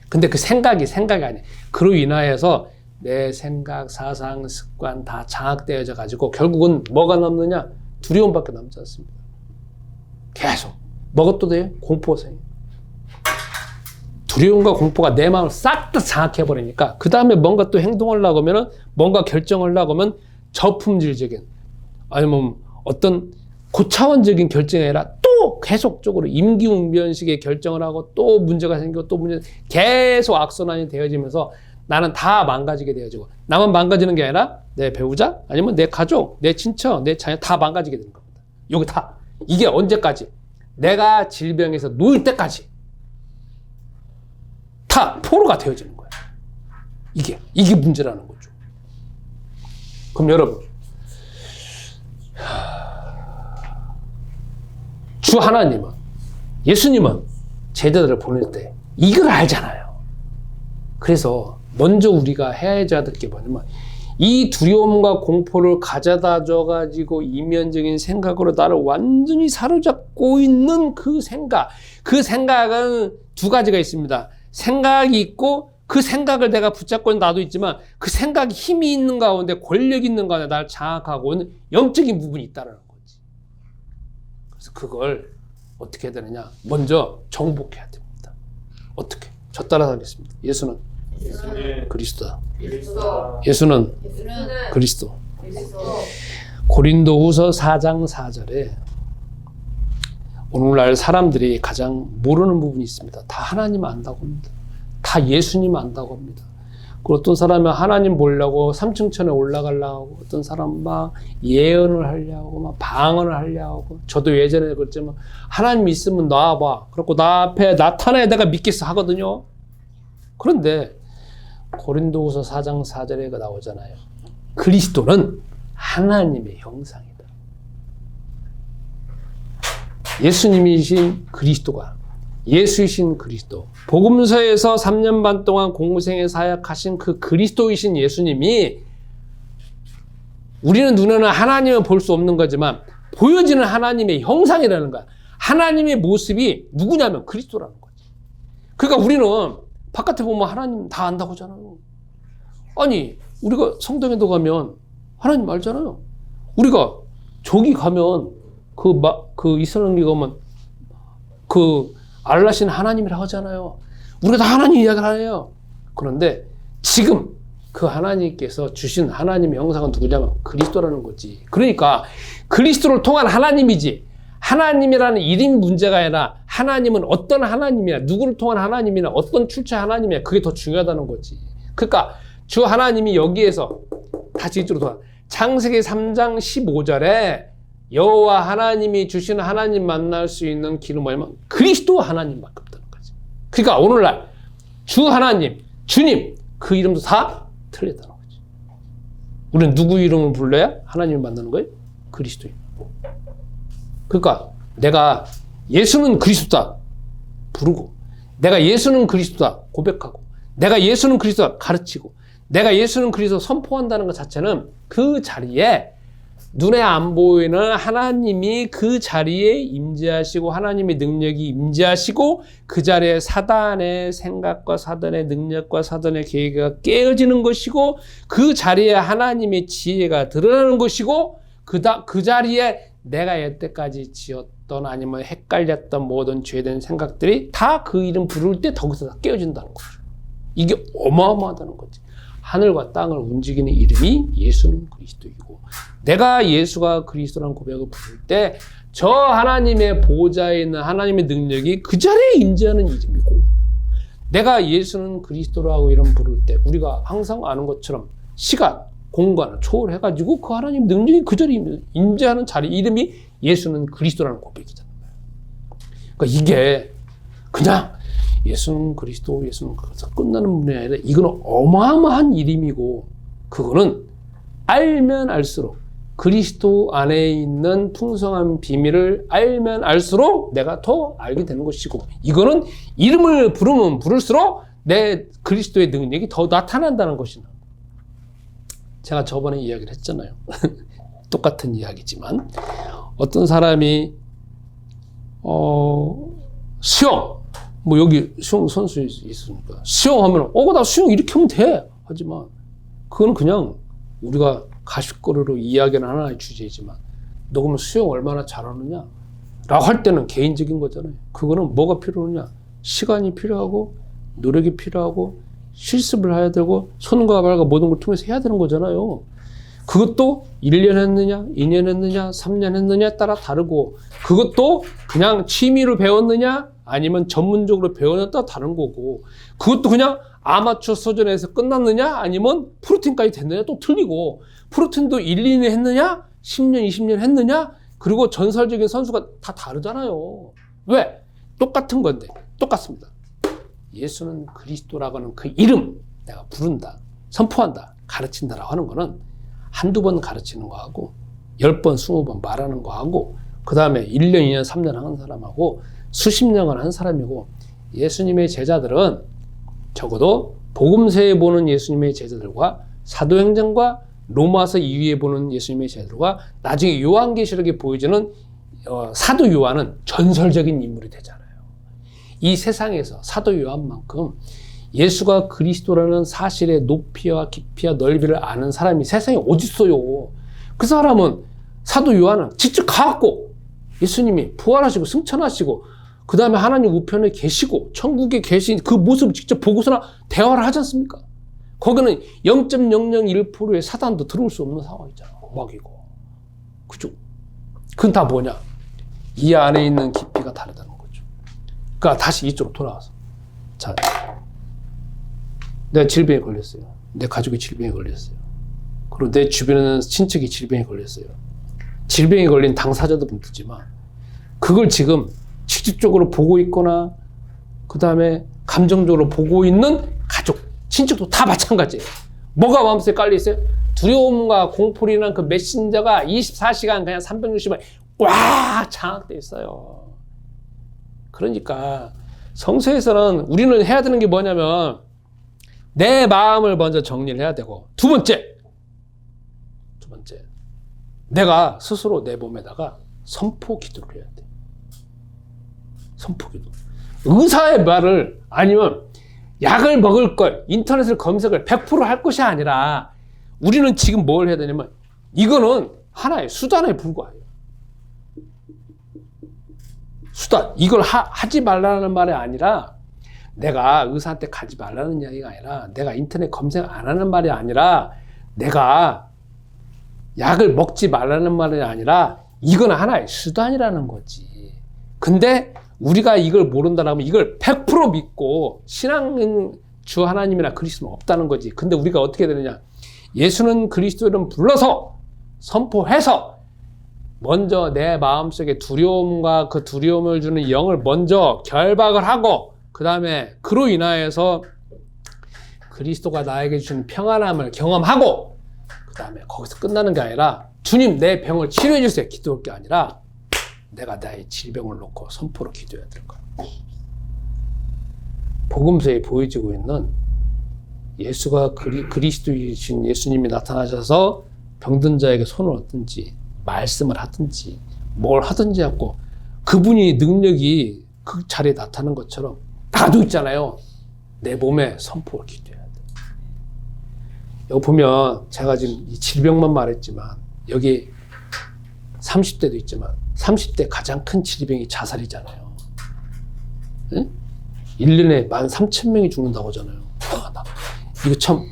S1: 근데 그 생각이 아니에요. 그로 인하여서 내 생각, 사상, 습관 다 장악되어져 가지고 결국은 뭐가 남느냐? 두려움밖에 남지 않습니다. 계속 뭐가 또 돼요? 공포가 생겨요. 두려움과 공포가 내 마음을 싹 다 장악해버리니까 그 다음에 뭔가 또 행동하려고 하면은 뭔가 결정하려고 하면 저품질적인 아니면 어떤 고차원적인 결정이 아니라 또 계속적으로 임기응변식의 결정을 하고 또 문제가 생기고 또 문제 계속 악순환이 되어지면서 나는 다 망가지게 되어지고 나만 망가지는 게 아니라 내 배우자 아니면 내 가족, 내 친척, 내 자녀 다 망가지게 되는 겁니다. 여기 다. 이게 언제까지? 내가 질병에서 놓일 때까지 다 포로가 되어지는 거예요. 이게 문제라는 거죠. 그럼 여러분, 주 하나님은, 예수님은 제자들을 보낼 때 이걸 알잖아요. 그래서 먼저 우리가 해야 될 게 뭐냐면 이 두려움과 공포를 가져다 줘가지고 이면적인 생각으로 나를 완전히 사로잡고 있는 그 생각은 두 가지가 있습니다. 생각이 있고 그 생각을 내가 붙잡고 있는 나도 있지만 그 생각이 힘이 있는 가운데 권력이 있는 가운데 나를 장악하고 있는 영적인 부분이 있다는 거지. 그래서 그걸 어떻게 해야 되느냐? 먼저 정복해야 됩니다. 어떻게? 저 따라서 하겠습니다. 예수는 그리스도다. 예수는 그리스도. 고린도후서 4장 4절에 오늘날 사람들이 가장 모르는 부분이 있습니다. 다 하나님 안다고 합니다. 다 예수님 안다고 합니다. 그리고 어떤 사람은 하나님 보려고 3층 천에 올라가려고 하고 어떤 사람은 막 예언을 하려고 막 방언을 하려고 하고 저도 예전에 그랬지만 하나님 있으면 나와봐. 그렇고 나 앞에 나타나야 내가 믿겠어 하거든요. 그런데 고린도후서 4장 4절에 나오잖아요. 그리스도는 하나님의 형상이다. 예수님이신 그리스도가 예수이신 그리스도 복음서에서 3년 반 동안 공생에 사역하신 그 그리스도이신 예수님이 우리는 눈에는 하나님을 볼 수 없는 거지만 보여지는 하나님의 형상이라는 거야. 하나님의 모습이 누구냐면 그리스도라는 거지. 그러니까 우리는 바깥에 보면 하나님 다 안다고 하잖아요. 아니 우리가 성당에도 가면 하나님 알잖아요. 우리가 저기 가면 그 이스라엘에 가면 그 알라신 하나님이라고 하잖아요. 우리가 다 하나님 이야기를 해요. 그런데 지금 그 하나님께서 주신 하나님의 형상은 누구냐면 그리스도라는 거지. 그러니까 그리스도를 통한 하나님이지 하나님이라는 이름이 문제가 아니라 하나님은 어떤 하나님이야, 누구를 통한 하나님이나 어떤 출처 하나님이야, 그게 더 중요하다는 거지. 그러니까 주 하나님이 여기에서 다시 이쪽으로 돌아 창세기 3장 15절에 여호와 하나님이 주시는 하나님 만날 수 있는 길은 뭐냐면 그리스도 하나님밖에 없다는 거지. 그러니까 오늘날 주 하나님, 주님 그 이름도 다 틀렸다는 거지. 우리는 누구 이름을 불러야 하나님을 만나는 거예요? 그리스도인. 그러니까 내가 예수는 그리스도다 부르고 내가 예수는 그리스도다 고백하고 내가 예수는 그리스도다 가르치고 내가 예수는 그리스도 선포한다는 것 자체는 그 자리에 눈에 안 보이는 하나님이 그 자리에 임재하시고 하나님의 능력이 임재하시고 그 자리에 사단의 생각과 사단의 능력과 사단의 계획이 깨어지는 것이고 그 자리에 하나님의 지혜가 드러나는 것이고 그 자리에 내가 여태까지 지었던 아니면 헷갈렸던 모든 죄된 생각들이 다 그 이름 부를 때 거기서 다 깨어진다는 거죠. 이게 어마어마하다는 거지. 하늘과 땅을 움직이는 이름이 예수는 그리스도이고 내가 예수가 그리스도라는 고백을 부를 때 저 하나님의 보좌에 있는 하나님의 능력이 그 자리에 임재하는 이름이고 내가 예수는 그리스도라고 이름 부를 때 우리가 항상 아는 것처럼 시간, 공간을 초월해가지고 그 하나님 능력이 그 자리에 임재하는 자리 이름이 예수는 그리스도라는 고백이잖아요. 그러니까 이게 그냥 예수는 그리스도, 예수는 그리스도 끝나는 문제가 아니라 이거는 어마어마한 이름이고 그거는 알면 알수록 그리스도 안에 있는 풍성한 비밀을 알면 알수록 내가 더 알게 되는 것이고 이거는 이름을 부르면 부를수록 내 그리스도의 능력이 더 나타난다는 것이다. 제가 저번에 이야기를 했잖아요. 똑같은 이야기지만 어떤 사람이 수영 뭐 여기 수영 선수 있으니까 수영하면 나 수영 이렇게 하면 돼 하지만 그건 그냥 우리가 가십거리로 이야기하는 하나의 주제이지만 너 그러면 수영 얼마나 잘하느냐 라고 할 때는 개인적인 거잖아요. 그거는 뭐가 필요하냐 시간이 필요하고 노력이 필요하고 실습을 해야 되고 손과 발과 모든 걸 통해서 해야 되는 거잖아요. 그것도 1년 했느냐 2년 했느냐 3년 했느냐에 따라 다르고 그것도 그냥 취미로 배웠느냐 아니면 전문적으로 배웠느냐에 따라 다른 거고 그것도 그냥 아마추어 수준에서 끝났느냐 아니면 프로팀까지 됐느냐 또 틀리고 프로팀도 1, 2년 했느냐 10년 20년 했느냐 그리고 전설적인 선수가 다 다르잖아요. 왜? 똑같은 건데 똑같습니다. 예수는 그리스도라고 하는 그 이름 내가 부른다 선포한다 가르친다라고 하는 거는 한두 번 가르치는 거하고 10번 20번 말하는 거하고 그 다음에 1년 2년 3년 하는 사람하고 수십 년을 한 사람이고 예수님의 제자들은 적어도 복음서에 보는 예수님의 제자들과 사도행전과 로마서 이후에 보는 예수님의 제자들과 나중에 요한계시록에 보여지는 사도 요한은 전설적인 인물이 되잖아요. 이 세상에서 사도 요한만큼 예수가 그리스도라는 사실의 높이와 깊이와 넓이를 아는 사람이 세상에 어딨어요. 그 사람은 사도 요한은 직접 가갖고 예수님이 부활하시고 승천하시고 그 다음에 하나님 우편에 계시고 천국에 계신 그 모습을 직접 보고서나 대화를 하지 않습니까? 거기는 0.001%의 사단도 들어올 수 없는 상황이잖아. 막이고. 그죠? 그건 다 뭐냐? 이 안에 있는 깊이가 다르다는 거죠. 그러니까 다시 이쪽으로 돌아와서. 자, 내가 질병에 걸렸어요. 내 가족이 질병에 걸렸어요. 그리고 내 주변에는 친척이 질병에 걸렸어요. 질병에 걸린 당사자도 분들지만 그걸 지금 직접적으로 보고 있거나 그 다음에 감정적으로 보고 있는 가족, 친척도 다 마찬가지예요. 뭐가 마음속에 깔려있어요? 두려움과 공포라는 그 메신저가 24시간 그냥 360일 꽉 장악되어 있어요. 그러니까 성서에서는 우리는 해야 되는 게 뭐냐면 내 마음을 먼저 정리를 해야 되고 두 번째 내가 스스로 내 몸에다가 선포 기도를 해야 돼. 선포 기도. 의사의 말을 아니면 약을 먹을 걸 인터넷을 검색을 100%할 것이 아니라 우리는 지금 뭘 해야 되냐면 이거는 하나의 수단에 불과해요. 수단. 이걸 하지 말라는 말이 아니라 내가 의사한테 가지 말라는 이야기가 아니라 내가 인터넷 검색 안 하는 말이 아니라 내가 약을 먹지 말라는 말이 아니라 이건 하나의 수단이라는 거지. 근데 우리가 이걸 모른다라면 이걸 100% 믿고 신앙은 주 하나님이나 그리스도는 없다는 거지. 근데 우리가 어떻게 되느냐? 예수는 그리스도를 불러서 선포해서 먼저 내 마음속에 두려움과 그 두려움을 주는 영을 먼저 결박을 하고 그 다음에 그로 인하여서 그리스도가 나에게 주는 평안함을 경험하고 그 다음에 거기서 끝나는 게 아니라 주님 내 병을 치료해 주세요 기도할 게 아니라 내가 나의 질병을 놓고 선포로 기도해야 될 거야. 복음서에 보여지고 있는 예수가 그리스도이신 예수님이 나타나셔서 병든 자에게 손을 얻든지 말씀을 하든지 뭘 하든지 하고 그분이 능력이 그 자리에 나타나는 것처럼 나도 있잖아요. 내 몸에 선포를 기도해야 돼. 여기 보면 제가 지금 이 질병만 말했지만 여기 30대도 있지만 30대 가장 큰 질병이 자살이잖아요. 응? 1년에 13,000명이 죽는다고 하잖아요. 이거 참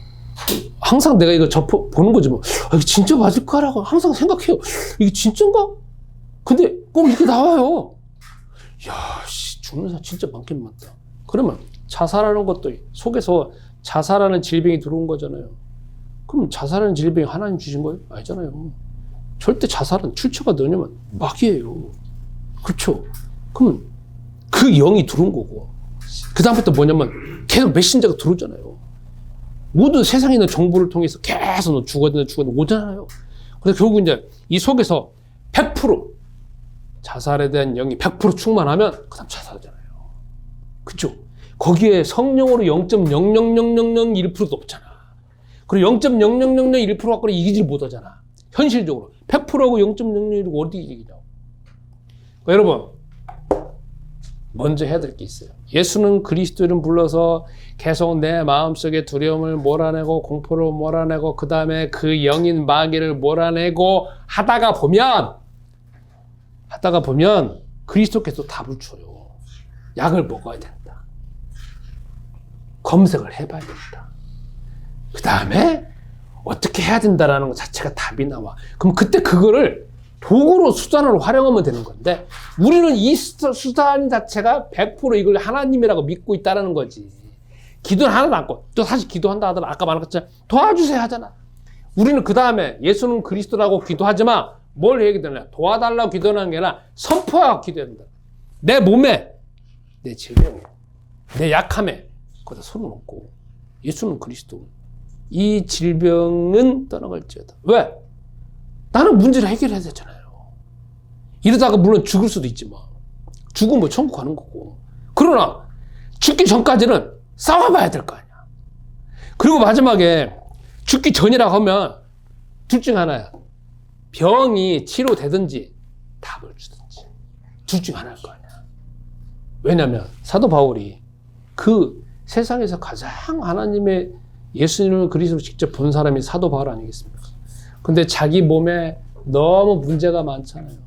S1: 항상 내가 이거 보는 거지 뭐. 이게 진짜 맞을까라고 항상 생각해요. 이게 진짜인가? 근데 꼭 이렇게 나와요. 야, 죽는 사람 진짜 많긴 많다. 그러면 자살하는 것도 속에서 자살하는 질병이 들어온 거잖아요. 그럼 자살하는 질병이 하나님 주신 거예요? 아니잖아요. 절대 자살은 출처가 뭐냐면 마귀예요. 그렇죠? 그럼 그 영이 들어온 거고, 그 다음부터 뭐냐면 계속 메신저가 들어오잖아요. 모든 세상에 있는 정보를 통해서 계속 너 죽어야 오잖아요. 그래서 결국 이제 이 속에서 100% 자살에 대한 영이 100% 충만하면 그 다음 자살하잖아요. 그쵸? 거기에 성령으로 0.00001%도 없잖아. 그리고 0.00001% 갖고는 이기질 못하잖아. 현실적으로. 100%하고 0.001이 어디 이기냐고. 그러니까 여러분, 먼저 해야 될 게 있어요. 예수는 그리스도를 불러서 계속 내 마음속에 두려움을 몰아내고 공포를 몰아내고 그 다음에 그 영인 마귀를 몰아내고 하다가 보면 그리스도께서 답을 줘요. 약을 먹어야 된다. 검색을 해봐야 된다. 그 다음에 어떻게 해야 된다라는 것 자체가 답이 나와. 그럼 그때 그거를 도구로 수단으로 활용하면 되는 건데 우리는 이 수단 자체가 100% 이걸 하나님이라고 믿고 있다는 거지. 기도는 하나도 않고 또 사실 기도한다 하더라 아까 말한 것처럼 도와주세요 하잖아. 우리는 그 다음에 예수는 그리스도라고 기도하지만 뭘 해야 되냐? 도와달라고 기도하는 게 아니라 선포하고 기도해야 된다. 내 몸에, 내 질병에, 내 약함에 거기다 손을 얹고 예수는 그리스도. 이 질병은 떠나갈지어다. 왜? 나는 문제를 해결해야 되잖아요. 이러다가 물론 죽을 수도 있지만 죽으면 뭐 천국 가는 거고. 그러나 죽기 전까지는 싸워봐야 될 거 아니야. 그리고 마지막에 죽기 전이라고 하면 둘 중 하나야. 병이 치료되든지 답을 주든지 둘 중 하나일 거 아니야. 왜냐하면 사도 바울이 그 세상에서 가장 하나님의 예수님을 그리스도로 직접 본 사람이 사도 바울 아니겠습니까? 근데 자기 몸에 너무 문제가 많잖아요.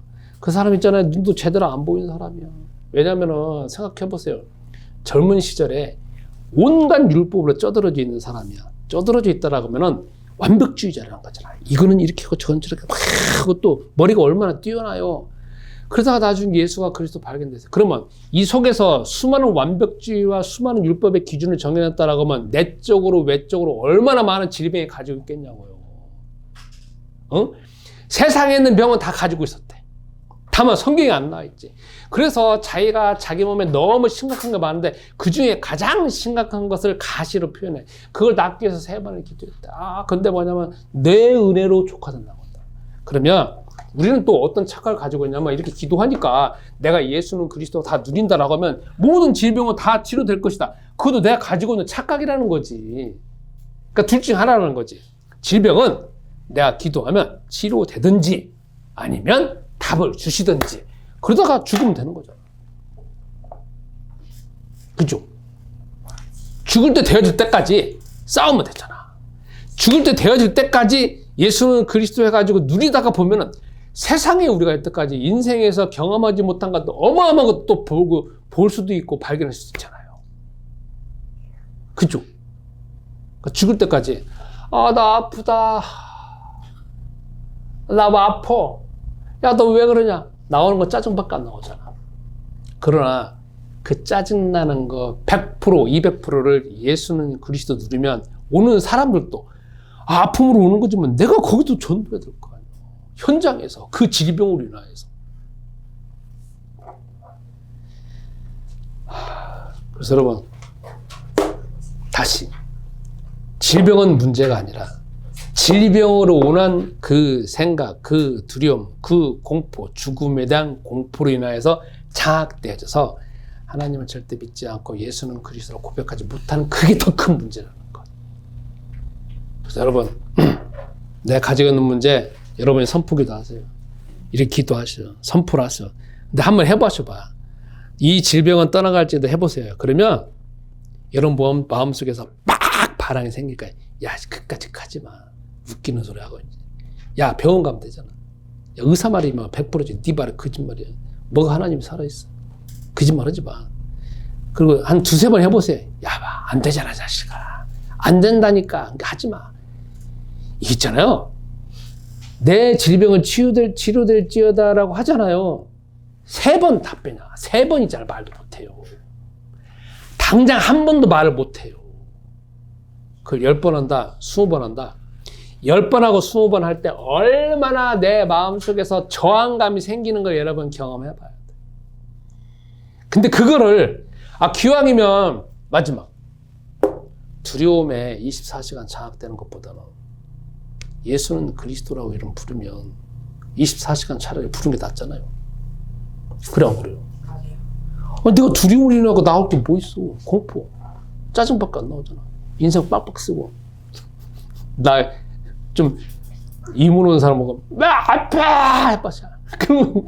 S1: 그 사람 있잖아요. 눈도 제대로 안 보이는 사람이야. 왜냐면은 생각해보세요. 젊은 시절에 온갖 율법으로 쩌들어져 있는 사람이야. 쩌들어져 있다라고 하면은 완벽주의자라는 거잖아. 이거는 이렇게 하고 저건 저렇게 하고 또 머리가 얼마나 뛰어나요. 그러다가 나중에 예수가 그리스도 발견됐어요. 그러면 이 속에서 수많은 완벽주의와 수많은 율법의 기준을 정해놨다라고 하면 내적으로 외적으로 얼마나 많은 질병이 가지고 있겠냐고요. 세상에 있는 병은 다 가지고 있었대. 다만 성경에 안 나와 있지. 그래서 자기가 자기 몸에 너무 심각한 게 많은데 그 중에 가장 심각한 것을 가시로 표현해. 그걸 낫기 위해서 3번을 기도했다. 근데 뭐냐면 내 은혜로 족하된다고 한다. 그러면 우리는 또 어떤 착각을 가지고 있냐면 이렇게 기도하니까 내가 예수는 그리스도가 다 누린다라고 하면 모든 질병은 다 치료될 것이다. 그것도 내가 가지고 있는 착각이라는 거지. 그러니까 둘 중 하나라는 거지. 질병은 내가 기도하면 치료되든지 아니면 답을 주시든지 그러다가 죽으면 되는 거죠. 그죠? 죽을 때 되어질 때까지 싸우면 되잖아. 죽을 때 되어질 때까지 예수는 그리스도 해가지고 누리다가 보면은 세상에 우리가 여태까지 인생에서 경험하지 못한 것도 어마어마한 것도 또 보고 볼 수도 있고 발견할 수도 있잖아요. 그죠? 그러니까 죽을 때까지 나 아프다. 나 뭐 아파. 야, 너 왜 그러냐? 나오는 거 짜증밖에 안 나오잖아. 그러나 그 짜증나는 거 100%, 200%를 예수는 그리스도 누리면 오는 사람들도 아픔으로 오는 거지만 내가 거기도 전도해야 될 거 아니야. 현장에서 그 질병으로 인하여서. 그래서 여러분 다시 질병은 문제가 아니라 질병으로 오는 그 생각, 그 두려움, 그 공포, 죽음에 대한 공포로 인하여서 장악되어져서 하나님을 절대 믿지 않고 예수는 그리스도로 고백하지 못하는 그게 더 큰 문제라는 것. 그래서 여러분 내가 가지고 있는 문제 여러분이 선포기도 하세요. 이렇게 기도하시죠. 선포를 하세요. 근데 한번 해보셔봐. 이 질병은 떠나갈지도 해보세요. 그러면 여러분 마음속에서 막 바람이 생길까. 야, 그까짓 하지 마. 웃기는 소리 하고 있지. 야, 병원 가면 되잖아. 야, 의사 말이 막 100%지. 네 말이 거짓말이야. 뭐가 하나님이 살아있어. 거짓말 하지 마. 그리고 한 2-3번 해보세요. 야, 안 되잖아, 자식아. 안 된다니까. 하지 마. 이게 있잖아요. 내 질병은 치료될지어다라고 하잖아요. 3번 답변이야. 3번이잖아. 말도 못해요. 당장 한 번도 말을 못해요. 그걸 10번 한다, 20번 한다. 10번하고 20번 할 때 얼마나 내 마음속에서 저항감이 생기는 걸 여러분 경험해 봐야 돼. 근데 그거를 기왕이면 마지막 두려움에 24시간 장악되는 것보다는 예수는 그리스도라고 이름 부르면 24시간 차라리 부르는 게 낫잖아요. 그래 안 그래요? 내가 두려움이라고 나올 게 뭐 있어. 공포, 짜증밖에 안 나오잖아. 인생 빡빡 쓰고. 나 좀 이문 오는 사람 보고 아파 해봐서 그럼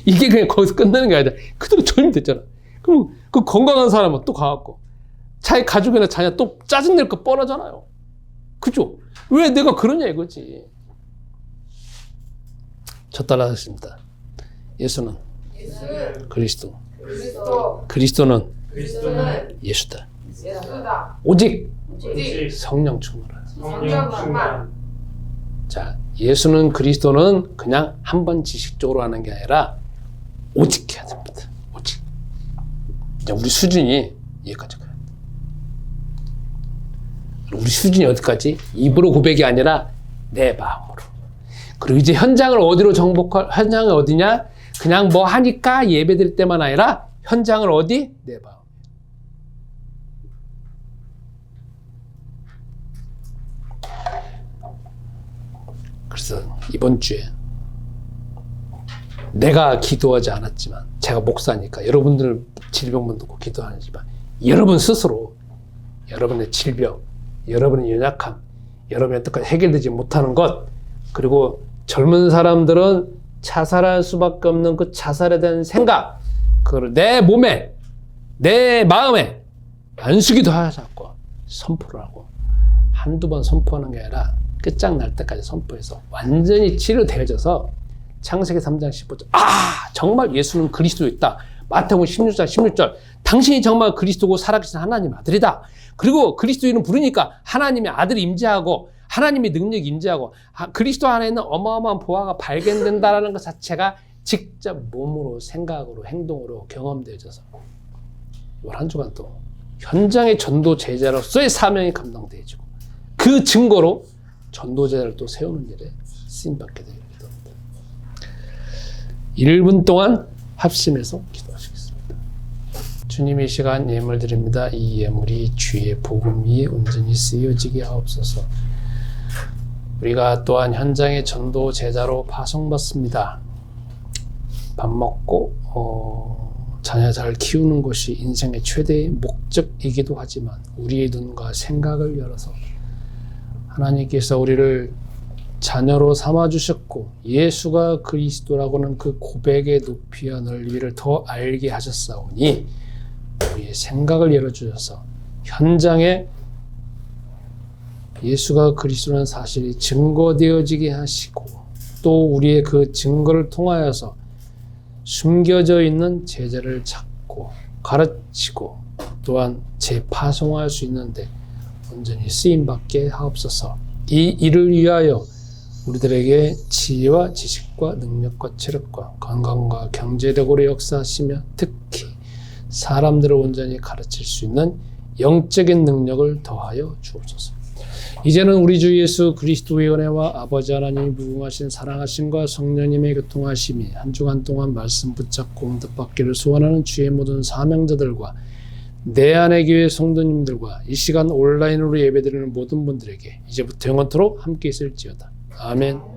S1: 이게 그냥 거기서 끝나는 게 아니라 그대로 조임 됐잖아. 그럼 그 건강한 사람은 또 가갖고 자기 가족이나 자녀 또 짜증낼 거 뻔하잖아요. 그죠? 왜 내가 그러냐 이거지. 저 따라하겠습니다. 예수는 그리스도. 그리스도는 예수다. 오직 성령 충만하다. 자, 예수는 그리스도는 그냥 한 번 지식적으로 하는 게 아니라 오직 해야 됩니다. 오직. 이제 우리 수준이 여기까지 가야 돼. 우리 수준이 어디까지? 입으로 고백이 아니라 내 마음으로. 그리고 이제 현장을 어디로 현장이 어디냐? 그냥 뭐 하니까 예배 드릴 때만 아니라 현장을 어디? 내 마음. 그래서 이번 주에 내가 기도하지 않았지만 제가 목사니까 여러분들 질병만 듣고 기도 안 하지만 여러분 스스로 여러분의 질병, 여러분의 연약함, 여러분의 뜻까지 해결되지 못하는 것, 그리고 젊은 사람들은 자살할 수밖에 없는 그 자살에 대한 생각, 그걸 내 몸에, 내 마음에 안수기도 하자고 선포를 하고 한두 번 선포하는 게 아니라 끝장날 때까지 선포해서 완전히 치료되어져서 창세기 3장 15절 정말 예수는 그리스도 있다. 마태복음 16장 16절 당신이 정말 그리스도고 살아계신 하나님 아들이다. 그리고 그리스도 이름 부르니까 하나님의 아들이 임재하고 하나님의 능력이 임재하고 그리스도 안에 있는 어마어마한 보화가 발견된다는 것 자체가 직접 몸으로 생각으로 행동으로 경험되어져서 이번 한 주간 또 현장의 전도 제자로서의 사명이 감당되어지고 그 증거로 전도 제자를 또 세우는 일에 쓰임받게 되기도 합니다. 1분 동안 합심해서 기도하시겠습니다. 주님, 이 시간 예물 드립니다. 이 예물이 주의 복음 위에 온전히 쓰여지게 하옵소서. 우리가 또한 현장의 전도 제자로 파송받습니다. 밥 먹고 자녀 잘 키우는 것이 인생의 최대의 목적이기도 하지만 우리의 눈과 생각을 열어서 하나님께서 우리를 자녀로 삼아주셨고 예수가 그리스도라고는 그 고백의 높이와 넓이를 더 알게 하셨사오니 우리의 생각을 열어주셔서 현장에 예수가 그리스도라는 사실이 증거되어지게 하시고 또 우리의 그 증거를 통하여서 숨겨져 있는 제자를 찾고 가르치고 또한 재파송할 수 있는데 온전히 쓰임받게 하옵소서. 이 일을 위하여 우리들에게 지혜와 지식과 능력과 체력과 건강과 경제력으로 역사하시며 특히 사람들을 온전히 가르칠 수 있는 영적인 능력을 더하여 주옵소서. 이제는 우리 주 예수 그리스도의 은혜와 아버지 하나님이 무궁하신 사랑하심과 성령님의 교통하심이 한 주간 동안 말씀 붙잡고 응답받기를 소원하는 주의 모든 사명자들과 내 안의 교회 성도님들과 이 시간 온라인으로 예배드리는 모든 분들에게 이제부터 영원토록 함께 있을지어다. 아멘.